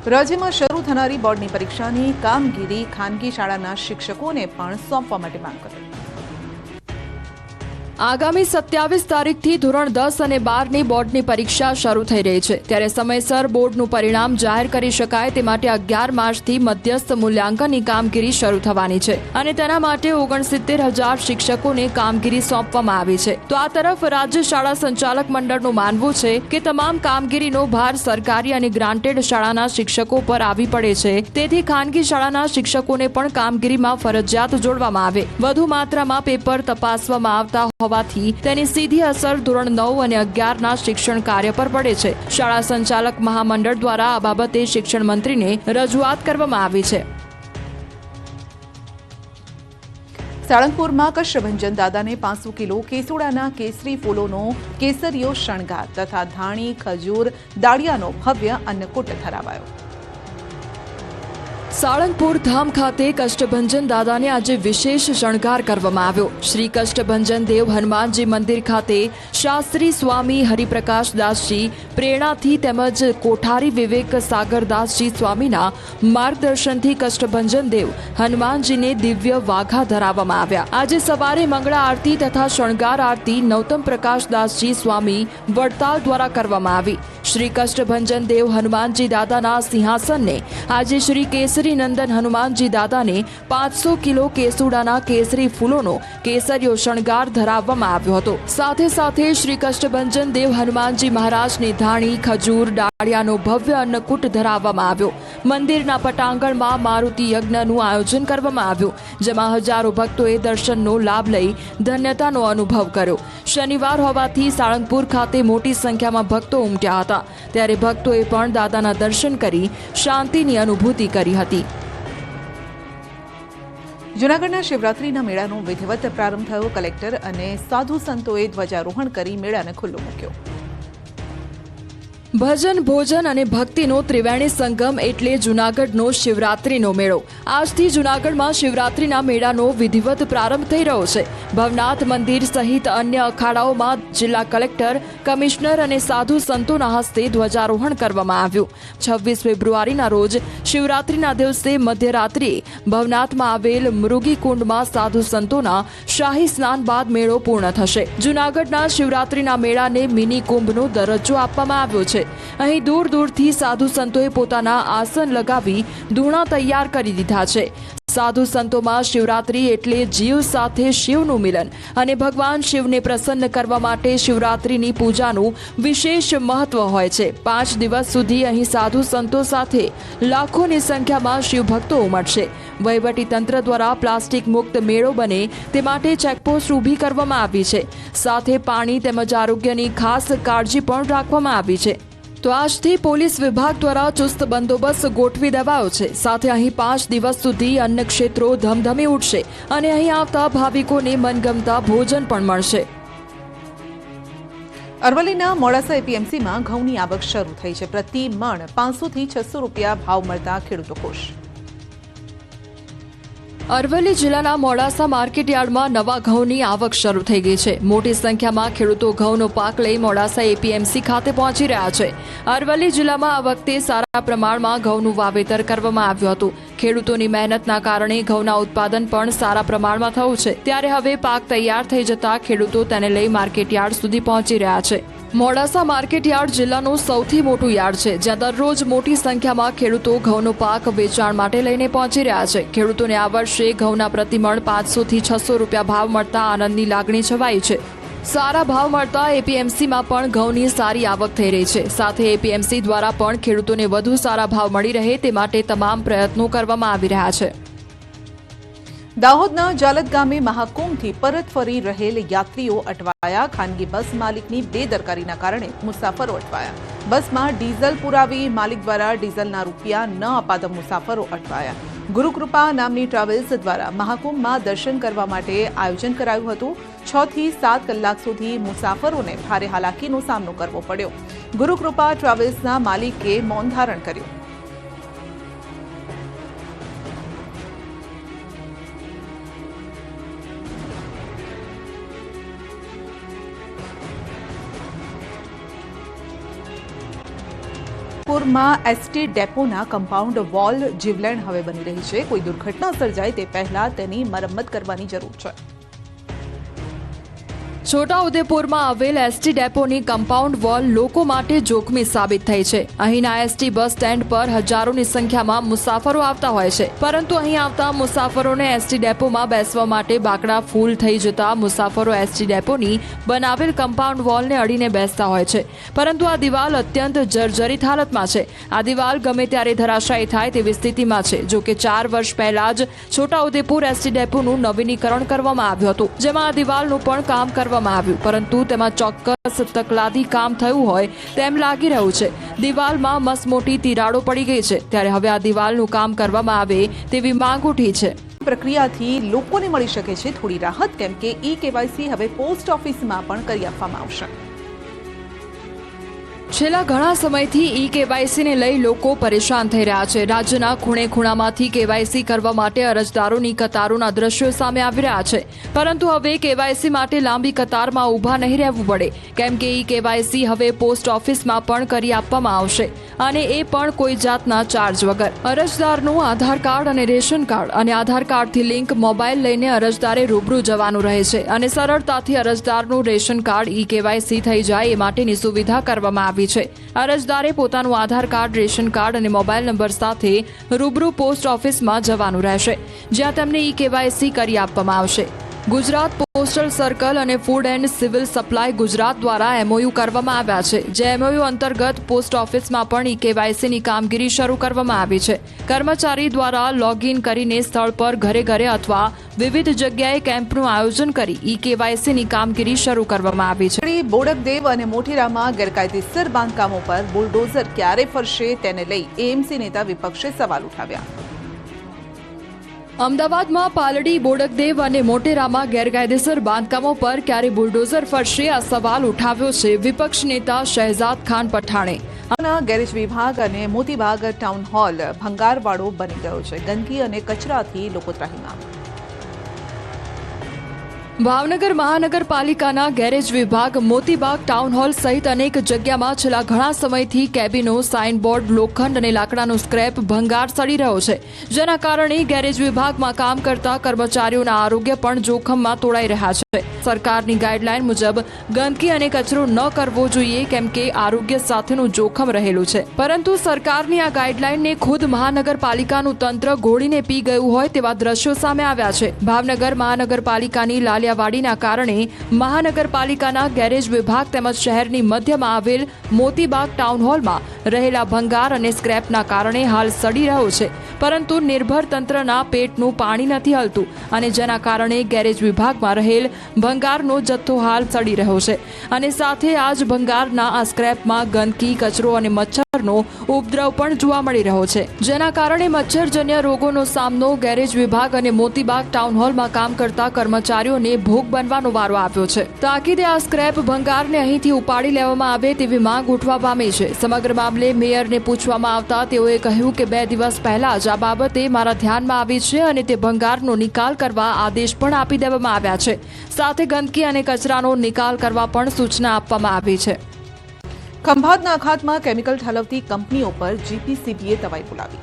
રાજ્યમાં શરૂ થનારી બોર્ડની પરીક્ષાની કામગીરી ખાનગી શાળાના શિક્ષકોને પણ સોંપવા માટે માંગ કરી. આગામી 27 તારીખથી ધોરણ 10 અને 12ની બોર્ડની પરીક્ષા શરૂ થઈ રહી છે. ત્યારે સમયસર બોર્ડનું પરિણામ જાહેર કરી શકાય તે માટે 11 માર્ચથી મધ્યસ્થ મૂલ્યાંકનની કામગીરી શરૂ થવાની છે અને તેના માટે 69,000 શિક્ષકોને કામગીરી સોંપવામાં આવી છે. તો આ તરફ રાજ્ય શાળા સંચાલક મંડળનું માનવું છે કે તમામ કામગીરીનો ભાર સરકારી અને ગ્રાન્ટેડ શાળાના શિક્ષકો પર આવી પડે છે. તેથી ખાનગી શાળાના શિક્ષકોને પણ કામગીરીમાં ફરજિયાત જોડવામાં આવે. વધુ માત્રામાં પેપર તપાસવામાં આવતા હોવાથી તેની સીધી અસર ધોરણ 9 અને 11ના શિક્ષણ કાર્ય પર પડે છે. શાળા સંચાલક મહામંડળ દ્વારા આ બાબતે શિક્ષણ મંત્રીને રજૂઆત કરવામાં આવી છે. સાળંગપુરમાં કષ્ટભંજન દાદાને 500 કિલો કેસુડાના કેસરી ફૂલોનો કેસરીયો શણગાર તથા ધાણી, ખજૂર, દાળિયાનો ભવ્ય અન્નકૂટ ધરાવાયો. સાળંગપુર ધામ ખાતે કષ્ટભંજન દાદાને આજે વિશેષ શણગાર કરવામાં આવ્યો. શ્રી કષ્ટભંજન દેવ હનુમાનજી મંદિર ખાતે શાસ્ત્રી સ્વામી હરિપ્રકાશદાસજી પ્રેરણાથી તેમજ કોઠારી વિવેક સાગરદાસજી સ્વામીના માર્ગદર્શનથી કષ્ટભંજન દેવ હનુમાનજીને દિવ્ય વાઘા ધરાવવામાં આવ્યા. આજે સવારે મંગળા આરતી તથા શણગાર આરતી નૌતમ પ્રકાશદાસજી સ્વામી વડતાલ દ્વારા કરવામાં આવી. શ્રી કષ્ટભંજન દેવ હનુમાનજી દાદાના સિંહાસનને આજે શ્રી કેસરી નંદન હનુમાનજી દાદાને 500 કિલો કેસુડાના કેસરી ફૂલોનો કેસરીયો શણગાર ધરાવવામાં આવ્યો હતો. સાથે સાથે શ્રી કષ્ટભંજન દેવ હનુમાનજી મહારાજને ધાણી, ખજૂર, દાળિયાનો ભવ્ય અન્નકૂટ ધરાવવામાં આવ્યો. મંદિરના પટાંગણમાં મારુતિ યજ્ઞનું આયોજન કરવામાં આવ્યું, જેમાં હજારો ભક્તોએ દર્શનનો લાભ લઈ ધન્યતાનો અનુભવ કર્યો. શનિવાર હોવાથી સાળંગપુર ખાતે મોટી સંખ્યામાં ભક્તો ઉમટ્યા હતા. ત્યારે ભક્તોએ પણ દાદાના દર્શન કરી શાંતિની અનુભૂતિ કરી હતી. જૂનાગઢના શિવરાત્રીના મેળાનો વિધિવત પ્રારંભ થયો. કલેક્ટર અને સાધુ સંતોએ ધ્વજારોહણ કરી મેળાને ખુલ્લો મૂક્યો. ભજન, ભોજન અને ભક્તિનો ત્રિવેણી સંગમ એટલે જૂનાગઢનો શિવરાત્રીનો મેળો. આજથી જૂનાગઢમાં શિવરાત્રીના મેળાનો વિધિવત પ્રારંભ થઈ રહ્યો છે. ભવનાથ મંદિર સહિત અન્ય અખાડાઓમાં જિલ્લા કલેક્ટર, કમિશનર અને સાધુ સંતોના હસ્તે ધ્વજારોહણ કરવામાં આવ્યું. 26 ફેબ્રુઆરીના રોજ શિવરાત્રીના દિવસે મધ્યરાત્રિએ ભવનાથમાં આવેલ મૃગીકુંડમાં સાધુ સંતોના શાહી સ્નાન બાદ મેળો પૂર્ણ થશે. જૂનાગઢના શિવરાત્રીના મેળાને મિની કુંભનો દરજ્જો આપવામાં આવ્યો છે. અહીં દૂર દૂરથી સાધુ સંતોએ પોતાના આસન લગાવી ધૂણા તૈયાર કરી દીધા છે. સાધુ સંતોમાં શિવરાત્રી એટલે જીવ સાથે શિવનું મિલન અને ભગવાન શિવને પ્રસન્ન કરવા માટે શિવરાત્રીની પૂજાનું વિશેષ મહત્વ હોય છે. 5 દિવસ સુધી અહીં સાધુ સંતો સાથે લાખોની સંખ્યામાં શિવભક્તો ઉમટશે. વહીવટીતંત્ર દ્વારા પ્લાસ્ટિક મુક્ત મેળો બને તે માટે ચેકપોસ્ટ ઊભી કરવામાં આવી છે. સાથે પાણી તેમજ આરોગ્યની ખાસ કાળજી પણ રાખવામાં આવી છે. તો આજથી પોલીસ વિભાગ દ્વારા ચુસ્ત બંદોબસ્ત ગોઠવી દેવાયો છે. સાથે અહીં 5 દિવસ સુધી અન્ન ક્ષેત્રો ધમધમી ઉઠશે અને અહીં આવતા ભાવિકોને મનગમતા ભોજન પણ મળશે. અરવલ્લીના મોડાસા એપીએમસીમાં ઘઉંની આવક શરૂ થઈ છે. પ્રતિ મણ 500 થી 600 રૂપિયા ભાવ મળતા ખેડૂતો ખુશ. અરવલ્લી જિલ્લાના મોડાસા માર્કેટયાર્ડમાં નવા ઘઉંની આવક શરૂ થઈ ગઈ છે. મોટી સંખ્યામાં ખેડૂતો ઘઉંનો પાક લઈ મોડાસા એપીએમસી ખાતે પહોંચી રહ્યા છે. અરવલ્લી જિલ્લામાં આ વખતે સારા પ્રમાણમાં ઘઉંનું વાવેતર કરવામાં આવ્યું હતું. ખેડૂતોની મહેનતના કારણે ઘઉંના ઉત્પાદન પણ સારા પ્રમાણમાં થયું છે. ત્યારે હવે પાક તૈયાર થઈ જતા ખેડૂતો તેને લઈ માર્કેટયાર્ડ સુધી પહોંચી રહ્યા છે. મોડાસા માર્કેટયાર્ડ જિલ્લાનું સૌથી મોટું યાર્ડ છે, જ્યાં દરરોજ મોટી સંખ્યામાં ખેડૂતો ઘઉંનો પાક વેચાણ માટે લઈને પહોંચી રહ્યા છે. ખેડૂતોને આ વર્ષે ઘઉંના પ્રતિમણ 500 થી 600 રૂપિયા ભાવ મળતા આનંદની લાગણી છવાઈ છે. સારા ભાવ મળતા એપીએમસીમાં પણ ઘઉંની સારી આવક થઈ રહી છે. સાથે એપીએમસી દ્વારા પણ ખેડૂતોને વધુ સારા ભાવ મળી રહે તે માટે તમામ પ્રયત્નો કરવામાં આવી રહ્યા છે. દાહોદના જાલદ ગામે મહાકુંભથી પરત ફરી રહેલ યાત્રીઓ અટવાયા. ખાનગી બસ માલિકની બેદરકારીના કારણે મુસાફરો અટવાયા. બસમાં ડીઝલ પુરાવી માલિક દ્વારા ડીઝલના રૂપિયા ન અપાતા મુસાફરો અટવાયા. ગુરુકૃપા નામની ટ્રાવેલ્સ દ્વારા મહાકુંભમાં દર્શન કરવા માટે આયોજન કરાયું હતું. 6 થી 7 કલાક સુધી મુસાફરોને ભારે હાલાકીનો સામનો કરવો પડ્યો. ગુરુકૃપા ટ્રાવેલ્સના માલિકે મૌન ધારણ કર્યું. છોટાઉદેપુરમાં એસટી ડેપોના કમ્પાઉન્ડ વોલ જીવલેણ હવે બની રહી છે. કોઈ દુર્ઘટના સર્જાય તે પહેલા તેની મરમ્મત કરવાની જરૂર છે. છોટાઉદેપુરમાં આવેલ એસટી ડેપોની કમ્પાઉન્ડ વોલ લોકો માટે જોખમી સાબિત થઈ છે. અહીંના એસટી બસ સ્ટેન્ડ પર હજારોની સંખ્યામાં મુસાફરો આવતા હોય છે, પરંતુ અહીં આવતા મુસાફરોને એસટી ડેપોમાં બેસવા માટે બાકડા ફૂલ થઈ જતા મુસાફરો એસટી ડેપોની બનાવેલ કમ્પાઉન્ડ વોલને અડીને બેસતા હોય છે. પરંતુ આ દિવાલ અત્યંત જર્જરિત હાલતમાં છે. આ દિવાલ ગમે ત્યારે ધરાશાયી થાય તેવી સ્થિતિમાં છે. જો કે 4 વર્ષ પહેલા જ છોટાઉદેપુર એસટી ડેપોનું નવીનીકરણ કરવામાં આવ્યું હતું, જેમાં આ દિવાલનું પણ કામ કરવામાં આવ્યું, પરંતુ તેમાં ચોક્કસ તકલાદી કામ થયું હોય તેમ લાગી રહ્યું છે. દિવાલમાં મસમોટી તિરાડો પડી ગઈ છે, ત્યારે હવે આ દિવાલનું કામ કરવામાં આવે તેવી માંગ ઉઠી છે. પ્રક્રિયાથી લોકોને મળી શકે છે થોડી રાહત, કેમ કે ઈ-કેવાયસી હવે પોસ્ટ ઓફિસમાં પણ કરી આપવામાં આવશે. છેલ્લા ઘણા સમયથી ઈ-કેવાયસીને લઈ લોકો પરેશાન થઈ રહ્યા છે. રાજ્યના ખૂણે ખૂણામાંથી કેવાયસી કરવા માટે અરજદારોની કતારોના દ્રશ્યો સામે આવી રહ્યા છે, પરંતુ હવે કેવાયસી માટે લાંબી કતારમાં ઊભા નહીં રહેવું પડે, કેમ કે ઈ-કેવાયસી હવે પોસ્ટ ઓફિસમાં પણ કરી આપવામાં આવશે, અને એ પણ કોઈ જાતના ચાર્જ વગર. અરજદારનું આધાર કાર્ડ અને રેશન કાર્ડ અને આધાર કાર્ડથી લિંક મોબાઈલ લઈને અરજદારે રૂબરૂ જવાનું રહે છે, અને સરળતાથી અરજદારનું રેશન કાર્ડ ઈ-કેવાયસી થઈ જાય એ માટેની સુવિધા કરવામાં આવી છે. અરજદારે પોતાનું આધાર કાર્ડ, રેશન કાર્ડ અને મોબાઈલ નંબર સાથે રૂબરૂ પોસ્ટ ઓફિસમાં જવાનું રહેશે, જ્યાં તેમને ઈ-કેવાયસી કરી આપવામાં આવશે. ગુજરાત પોસ્ટલ સર્કલ અને food and civil supply Gujarat દ્વારા એમઓયુ કરવામાં આવ્યા છે, જે એમઓયુ અંતર્ગત પોસ્ટ ઓફિસમાં પણ ઈ-કેવાયસીની કામગીરી શરૂ કરવામાં આવી છે. કર્મચારી દ્વારા લોગિન કરીને સ્થળ પર ઘરે ઘરે અથવા વિવિધ જગ્યાએ કેમ્પનું આયોજન કરી ઈ-કેવાયસીની કામગીરી શરૂ કરવામાં આવી છે. બોડકદેવ અને મોઢેરામાં ગેરકાયદેસર બાંધકામો પર બુલડોઝર ક્યારે ફરશે તેને લઈ એએમસી નેતા વિપક્ષે સવાલ ઉઠાવ્યા. અમદાવાદમાં પાલડી, બોડકદેવ અને મોટેરામાં ગેરકાયદેસર બાંધકામો પર ક્યારે બુલડોઝર ફરશે, આ સવાલ ઉઠાવ્યો છે વિપક્ષ નેતા શહેજાદ ખાન પઠાણે. ગેરેજ વિભાગ અને મોતીબાગ ટાઉન હોલ ભંગારવાળો બની ગયો છે. ગંદકી અને કચરાથી લોકો ત્રાહિમામ. ભાવનગર મહાનગરપાલિકાના ગેરેજ વિભાગ, મોતીબાગ ટાઉન હોલ સહિત અનેક જગ્યામાં છેલ્લા ઘણા સમયથી કેબિનો, સાઇનબોર્ડ, લોખંડ અને લાકડાનો સ્ક્રેપ ભંગાર સડી રહ્યો છે, જેના કારણે ગેરેજ વિભાગમાં કામ કરતા કર્મચારીઓના આરોગ્ય પણ જોખમમાં તોડાઈ રહ્યા છે. સરકારની ગાઈડલાઈન મુજબ ગંદકી અને કચરો ન કરવો જોઈએ, કેમ કે આરોગ્ય સાથેનું જોખમ રહેલું છે, પરંતુ સરકારની આ ગાઈડલાઈનને ખુદ મહાનગરપાલિકાનું તંત્ર ઘોડીને પી ગયું હોય તેવા દ્રશ્યો સામે આવ્યા છે. ભાવનગર મહાનગરપાલિકાની લાલિયાવાડીના કારણે મહાનગરપાલિકાના ગેરેજ વિભાગ તેમજ શહેરની મધ્યમાં આવેલ મોતીબાગ ટાઉન હોલમાં રહેલા ભંગાર અને સ્ક્રેપના કારણે હાલ સડી રહ્યો છે, પરંતુ નિર્ભર તંત્રના પેટનું પાણી નથી હલતું, અને જેના કારણે ગેરેજ વિભાગમાં રહેલ ભંગારનો જથ્થો હાલ સડી રહ્યો છે, અને સાથે આ જ ભંગારના આ સ્ક્રેપમાં ગંદકી, કચરો અને મચ્છરનો ઉપદ્રવ પણ જોવા મળી રહ્યો છે, જેના કારણે મચ્છરજન્ય રોગોનો સામનો ગેરેજ વિભાગ અને મોતીબાગ ટાઉન હોલમાં કામ કરતા કર્મચારીઓને ભોગ બનવાનો વારો આવ્યો છે. તાકીદે આ સ્ક્રેપ ભંગારને અહીંથી ઉપાડી લેવામાં આવે તેવી માંગ ઉઠવા પામી છે. સમગ્ર મામલે મેયરને પૂછવામાં આવતા તેઓએ કહ્યું કે 2 દિવસ પહેલા જ આ બાબતે મારા ધ્યાનમાં આવી છે, અને તે ભંગારનો નિકાલ કરવા આદેશ પણ આપી દેવામાં આવ્યા છે. સાથે ગંદકી અને કચરાનો નિકાલ કરવા પણ સૂચના આપવામાં આવી છે. ખંભાતના અખાતમાં કેમિકલ ઠાલવતી કંપનીઓ પર જીપીસીબીએ તવાઈ બોલાવી.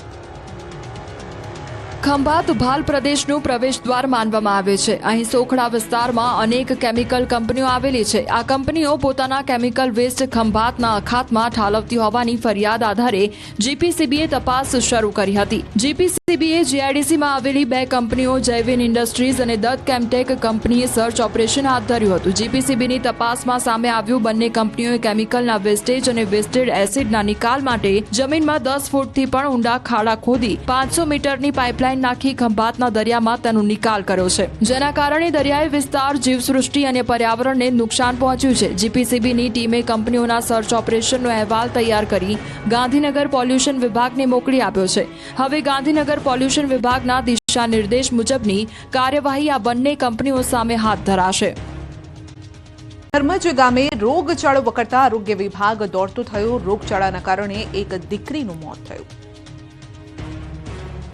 ખંભાત ભાલ પ્રદેશનું પ્રવેશ દ્વાર માનવામાં આવે છે. અહીં સોખડા વિસ્તારમાં અનેક કેમિકલ કંપનીઓ આવેલી છે. આ કંપનીઓ પોતાના કેમિકલ વેસ્ટ ખંભાતના અખાતમાં ઠાલવતી હોવાની ફરિયાદ આધારે જીપીસીબીએ તપાસ શરૂ કરી હતી. જીપીસીબીએ જીઆઈડીસીમાં આવેલી 2 કંપનીઓ જૈવિન ઇન્ડસ્ટ્રીઝ અને દત્ત કેમટેક કંપનીએ સર્ચ ઓપરેશન હાથ ધર્યું હતું. જીપીસીબીની તપાસમાં સામે આવ્યું, બંને કંપનીઓએ કેમિકલના વેસ્ટેજ અને વેસ્ટેડ એસિડના નિકાલ માટે જમીનમાં 10 ફૂટથી પણ ઊંડા ખાડા ખોદી 500 મીટરની પાઇપલાઇન નાખી ખંભાતના દરિયામાં તેનો નિકાલ કર્યો છે, જેના કારણે દરિયાઈ વિસ્તાર, જીવસૃષ્ટિ અને પર્યાવરણને નુકસાન પહોંચ્યું છે. જીપીસીબીની ટીમે કંપનીઓના સર્ચ ઓપરેશનનો અહેવાલ તૈયાર કરી ગાંધીનગર પોલ્યુશન વિભાગને મોકલી આપ્યો છે. હવે ગાંધીનગર પોલ્યુશન વિભાગના દિશા નિર્દેશ મુજબની કાર્યવાહી આ બંને કંપનીઓ સામે હાથ ધરાશે. ધર્મજ ગામે રોગચાળો વકરતા આરોગ્ય વિભાગ દોડતો થયો. રોગચાળાના કારણે એક દીકરીનું મોત થયું.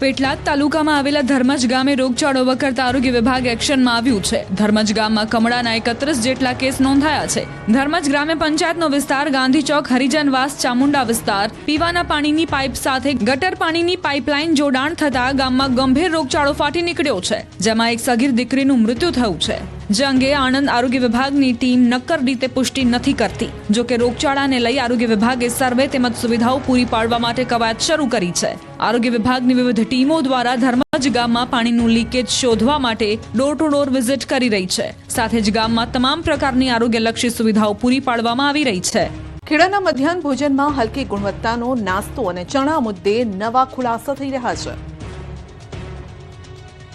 પેટલાદ તાલુકામાં આવેલા ધર્મજ ગામે રોગચાળો વકરતા આરોગ્ય વિભાગ એક્શનમાં આવ્યું છે. ધર્મજ ગામમાં કમળાના 31 જેટલા કેસ નોંધાયા છે. ધર્મજ ગ્રામ્ય પંચાયતનો વિસ્તાર ગાંધી ચોક, હરિજનવાસ, ચામુંડા વિસ્તાર. પીવાના પાણીની પાઇપ સાથે ગટર પાણીની પાઇપલાઇન જોડાણ થતા ગામમાં ગંભીર રોગચાળો ફાટી નીકળ્યો છે, જેમાં એક સગીર દીકરીનું મૃત્યુ થયું છે. જે અંગે આણંદ આરોગ્ય વિભાગની ટીમ નક્કર રીતે પુષ્ટિ નથી કરતી. જો કે રોગચાળાને લઈ આરોગ્ય વિભાગે સર્વે તેમજ સુવિધાઓ પૂરી પાડવા માટે કવાયત શરૂ કરી છે. આરોગ્ય વિભાગની વિવિધ ટીમો દ્વારા ધર્મજ ગામમાં પાણીનું લીકેજ શોધવા માટે ડોર ટુ ડોર વિઝિટ કરી રહી છે. સાથે જ ગામમાં તમામ પ્રકારની આરોગ્યલક્ષી સુવિધાઓ પૂરી પાડવામાં આવી રહી છે. ખેડાના મધ્યાહન ભોજનમાં હલકી ગુણવત્તાનો નાસ્તો અને ચણા મુદ્દે નવા ખુલાસા થઈ રહ્યા છે.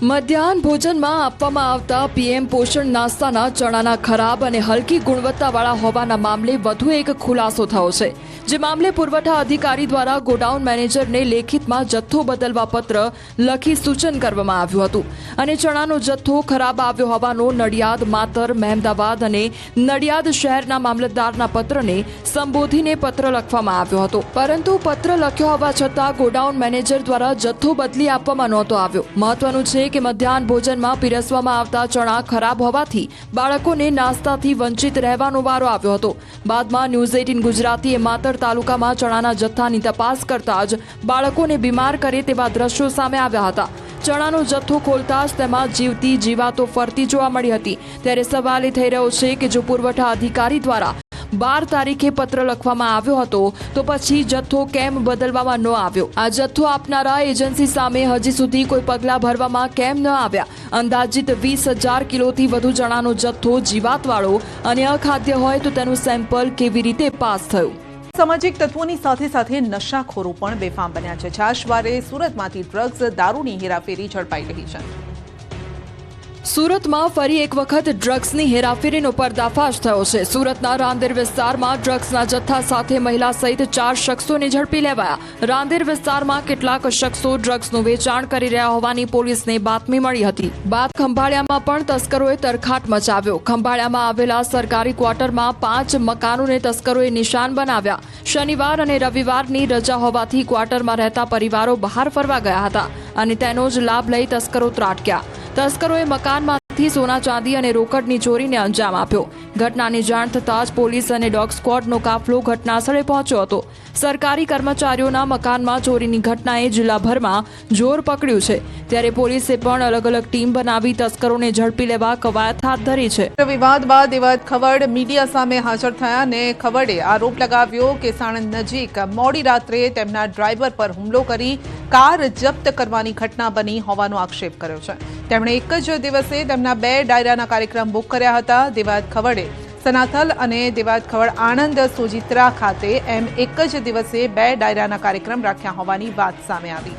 મધ્યાહન ભોજનમાં આપવામાં આવતા પીએમ પોષણ નાસ્તાના ચણાના ખરાબ અને હલકી ગુણવત્તાવાળા હોવાના મામલે વધુ એક ખુલાસો થયો છે. જે મામલે પુરવઠા અધિકારી દ્વારા ગોડાઉન મેનેજરને લેખિતમાં જથ્થો બદલવા પત્ર લખી સૂચન કરવામાં આવ્યું હતું અને ચણાનો જથ્થો ખરાબ આવ્યો હોવાનો નડિયાદ, માતર, મહેમદાવાદ અને નડિયાદ શહેરના મામલતદારના પત્રને સંબોધીને પત્ર લખવામાં આવ્યો હતો. પરંતુ પત્ર લખ્યો હોવા છતાં ગોડાઉન મેનેજર દ્વારા જથ્થો બદલી આપવામાં નહોતો આવ્યો. મહત્વનું છે કે મધ્યાહન ભોજનમાં પીરસવામાં આવતા ચણા ખરાબ હોવાથી બાળકોને નાસ્તાથી વંચિત રહેવાનો વારો આવ્યો હતો. બાદમાં ન્યૂઝ 18 ગુજરાતીએ માતર તાલુકામાં ચણાના જથ્થાની તપાસ કરતા જ બાળકોને બીમાર કરે તેવા દ્રશ્યો સામે આવ્યા હતા. ચણાનો જથ્થો ખોલતા જ તેમાં જીવતી જીવાતો ફરતી જોવા મળી હતી. ત્યારે સવાલ એ થઈ રહ્યો છે કે જો પુરવઠા અધિકારી દ્વારા 12 તારીખે પત્ર લખવામાં આવ્યો હતો તો પછી જથ્થો કેમ બદલવામાં ન આવ્યો? આ જથ્થો આપનારા એજન્સી સામે હજી સુધી કોઈ પગલાં ભરવામાં કેમ ન આવ્યા? અંદાજિત 20,000 કિલોથી વધુ ચણાનો જથ્થો જીવાતવાળો અને અખાદ્ય હોય તો તેનું સેમ્પલ કેવી રીતે પાસ થયું? સામાજિક તત્વોની સાથે સાથે નશાખોરો પણ બેફામ બન્યા છે. છાશવારે સુરતમાંથી ડ્રગ્સ, દારૂની હેરાફેરી ઝડપાઈ રહી છે. સુરતમાં ફરી એક વખત ડ્રગ્સની હેરાફેરીનો પર્દાફાશ થયો છે. સુરતના રાંદેર વિસ્તારમાં ડ્રગ્સના જથ્થા સાથે મહિલા સહિત 4 શખ્સોને ઝડપી લેવાયા. રાંદેર વિસ્તારમાં કેટલાક શખ્સો ડ્રગ્સનું વેચાણ કરી રહ્યા હોવાની પોલીસને બાતમી મળી હતી. બાદ ખંભાળિયામાં પણ તસ્કરોએ તરખાટ મચાવ્યો. ખંભાળિયામાં આવેલા સરકારી ક્વાર્ટરમાં 5 મકાનોને તસ્કરોએ નિશાન બનાવ્યા. શનિવાર અને રવિવારની રજા હોવાથી ક્વાર્ટરમાં રહેતા પરિવારો બહાર ફરવા ગયા હતા અને તેનો જ લાભ લઈ તસ્કરો ત્રાટક્યા. તસ્કરોએ મકાનમાંથી સોના, ચાંદી અને રોકડની ચોરીને અંજામ આપ્યો. ઘટનાની જાણ થતાં જ પોલીસ અને ડોગ સ્ક્વોડનો કાફલો ઘટનાસ્થળે પહોંચ્યો હતો. સરકારી કર્મચારીઓના મકાનમાં ચોરીની ઘટનાએ જિલ્લાભરમાં જોર પકડ્યું છે. ત્યારે પોલીસે પણ અલગ અલગ ટીમ બનાવી તસ્કરોને ઝડપી લેવા કવાયત હાથ ધરી છે. વિવાદ બાદ દેવાયત ખવડ મીડિયા સામે હાજર થયા અને ખવડે આરોપ લગાવ્યો કે સાણંદ નજીક મોડી રાત્રે તેમના ડ્રાઈવર પર હુમલો કરી કાર જપ્ત કરવાની ઘટના બની હોવાનો આક્ષેપ કર્યો છે. તેમણે એક જ દિવસે તેમના 2 ડાયરાના કાર્યક્રમ બુક કર્યા હતા. દેવાયત ખવડે સનાથલ અને દેવાયત ખવડ આણંદ સોજિત્રા ખાતે એમ એક જ દિવસે 2 ડાયરાના કાર્યક્રમ રાખ્યા હોવાની વાત સામે આવી.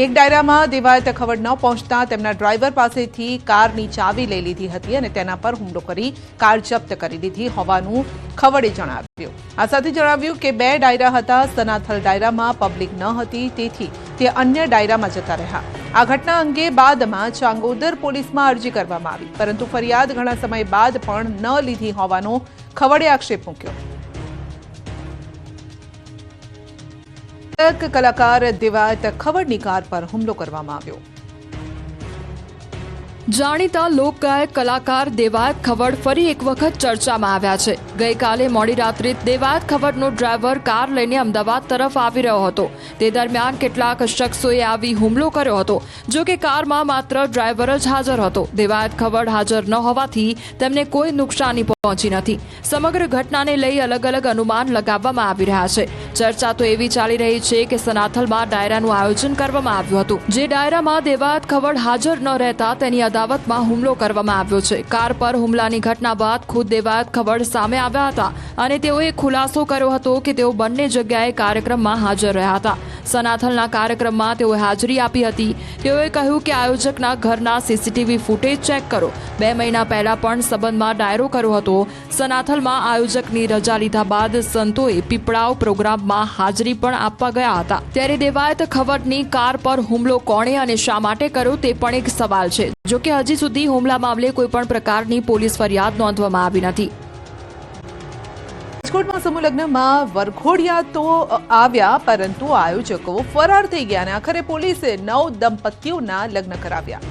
એક ડાયરામાં દેવાયત ખવડ ન પહોંચતા તેમના ડ્રાઈવર પાસેથી કારની ચાવી લઈ લીધી હતી અને તેના પર હુમલો કરી કાર જપ્ત કરી લીધી હોવાનું ખવડે જણાવ્યું. આ સાથે જણાવ્યું કે 2 ડાયરા હતા. સનાથલ ડાયરામાં પબ્લિક ન હતી, તેથી તે અન્ય ડાયરામાં જતા રહ્યા. આ ઘટના અંગે બાદમાં ચાંગોદર પોલીસમાં અરજી કરવામાં આવી, પરંતુ ફરિયાદ ઘણા સમય બાદ પણ ન લીધી હોવાનો ખવડે આક્ષેપ મૂક્યો. કલાકાર દેવાયત ખવડની કાર પર હુમલો કરવામાં આવ્યો. જાણીતા લોકગાયક કલાકાર દેવાયત ખવડ ફરી એક વખત ચર્ચામાં આવ્યા છે. ગઈકાલે મોડી રાત્રે દેવાયત ખવડનો ડ્રાઈવર કાર લઈને અમદાવાદ તરફ આવી રહ્યો હતો. તે દરમિયાન કેટલાક શખ્સોએ આવી હુમલો કર્યો હતો. જો કે કારમાં માત્ર ડ્રાઈવર જ હાજર હતો. દેવાયત ખવડ હાજર ન હોવાથી તેમને કોઈ નુકસાની પહોંચી નથી. સમગ્ર ઘટનાને લઈ અલગ અલગ અનુમાન લગાવવામાં આવી રહ્યા છે. ચર્ચા તો એવી ચાલી રહી છે કે સનાથલમાં ડાયરાનું આયોજન કરવામાં આવ્યું હતું. જે ડાયરામાં દેવાયત ખવડ હાજર ન રહેતા તેની અદાવતમાં હુમલો કરવામાં આવ્યો છે. કાર પર હુમલાની ઘટના બાદ ખુદ દેવાયત ખવડ સામે આવ્યા હતા અને તેઓએ ખુલાસો કર્યો હતો કે તેઓ બંને જગ્યાએ કાર્યક્રમમાં હાજર રહ્યા હતા. સનાથલના કાર્યક્રમમાં તેઓએ હાજરી આપી હતી. તેઓએ કહ્યું કે આયોજકના ઘરના સીસીટીવી ફૂટેજ ચેક કરો. 2 મહિના પહેલા પણ સંબંધમાં ડાયરો કર્યો હતો. સનાથલમાં આયોજકની રજા લીધા બાદ સંતોએ પીપળાવ પ્રોગ્રામમાં હાજરી પણ આપવા ગયા હતા. ત્યારે દેવાયત ખવડની કાર પર હુમલો કોણે અને શા માટે કર્યો તે પણ એક સવાલ છે. જો કે હજી સુધી હુમલા મામલે કોઈ પણ પ્રકારની પોલીસ ફરિયાદ નોંધવામાં આવી નથી. રાજકોટમાં સમૂહ લગ્નમાં વરઘોડિયા તો આવ્યા, પરંતુ આયોજકો ફરાર થઈ ગયા અને આખરે પોલીસે 9 દંપતીઓના લગ્ન કરાવ્યા.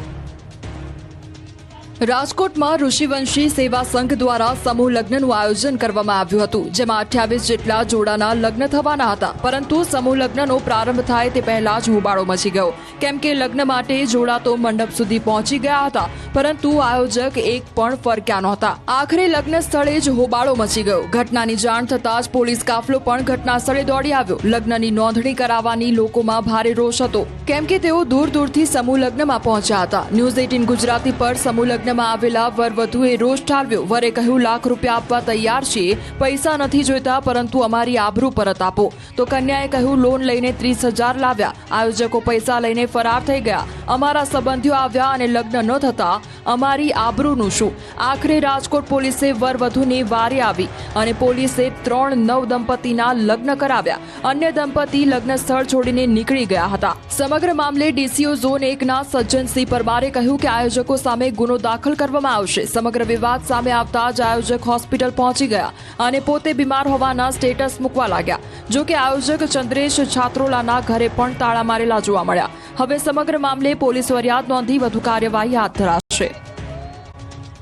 રાજકોટમાં ઋષિવંશી સેવા સંઘ દ્વારા સમૂહ લગ્નનું આયોજન કરવામાં આવ્યું હતું, જેમાં 28 જેટલા જોડાના લગ્ન થવાના હતા. પરંતુ સમૂહ લગ્નનો પ્રારંભ થાય તે પહેલા જ હોબાળો મચી ગયો, કેમ કે લગ્ન માટે જોડા તો મંડપ સુધી પહોંચી ગયા હતા, પરંતુ આયોજક એક પણ ફરક્યા નહોતા. આખરે લગ્ન સ્થળે જ હોબાળો મચી ગયો. ઘટનાની જાણ થતાં જ પોલીસ કાફલો પણ ઘટના સ્થળે દોડી આવ્યો. લગ્નની નોંધણી કરાવવાની લોકોમાં ભારે રોષ હતો, કેમ કે તેઓ દૂર દૂરથી સમૂહ લગ્નમાં પહોંચ્યા હતા. ન્યૂઝ 18 ગુજરાતી પર સમૂહ લગ્નમાં આવેલા વરવધુએ રોષ ઠાલવ્યો. વરે કહ્યું, લાખ રૂપિયા આપવા તૈયાર છીએ, પૈસા નથી જોઈતા, પરંતુ અમારી આબરૂ પરત આપો. તો કન્યાએ કહ્યું, લોન લઈને 30,000 લાવ્યા. આયોજકો પૈસા લઈને ફરાર થઈ ગયા. અમારા સંબંધીઓ આવ્યા અને લગ્ન ન થતા અમારી આબરૂનું શું? આખરે રાજકોટ પોલીસે વરવધુની વારે આવી અને પોલીસે 3 નવ દંપતીના લગ્ન કરાવ્યા. અન્ય દંપતી લગ્ન સ્થળ છોડીને નીકળી ગયા હતા. સમગ્ર મામલે ડીસીઓ ઝોન 1ના સજ્જનસિંહ પરમારે કહ્યું કે આયોજકો સામે ગુનો દાખલ કરવામાં આવશે. સમગ્ર વિવાદ સામે આવતા જ આયોજક હોસ્પિટલ પહોંચી ગયા અને પોતે બીમાર હોવાના સ્ટેટસ મૂકવા લાગ્યા. જો કે આયોજક ચંદ્રેશ છાત્રોલાના ઘરે પણ તાળા મારેલા જોવા મળ્યા. હવે સમગ્ર મામલે પોલીસ ફરિયાદ નોંધી વધુ કાર્યવાહી હાથ ધરાશે.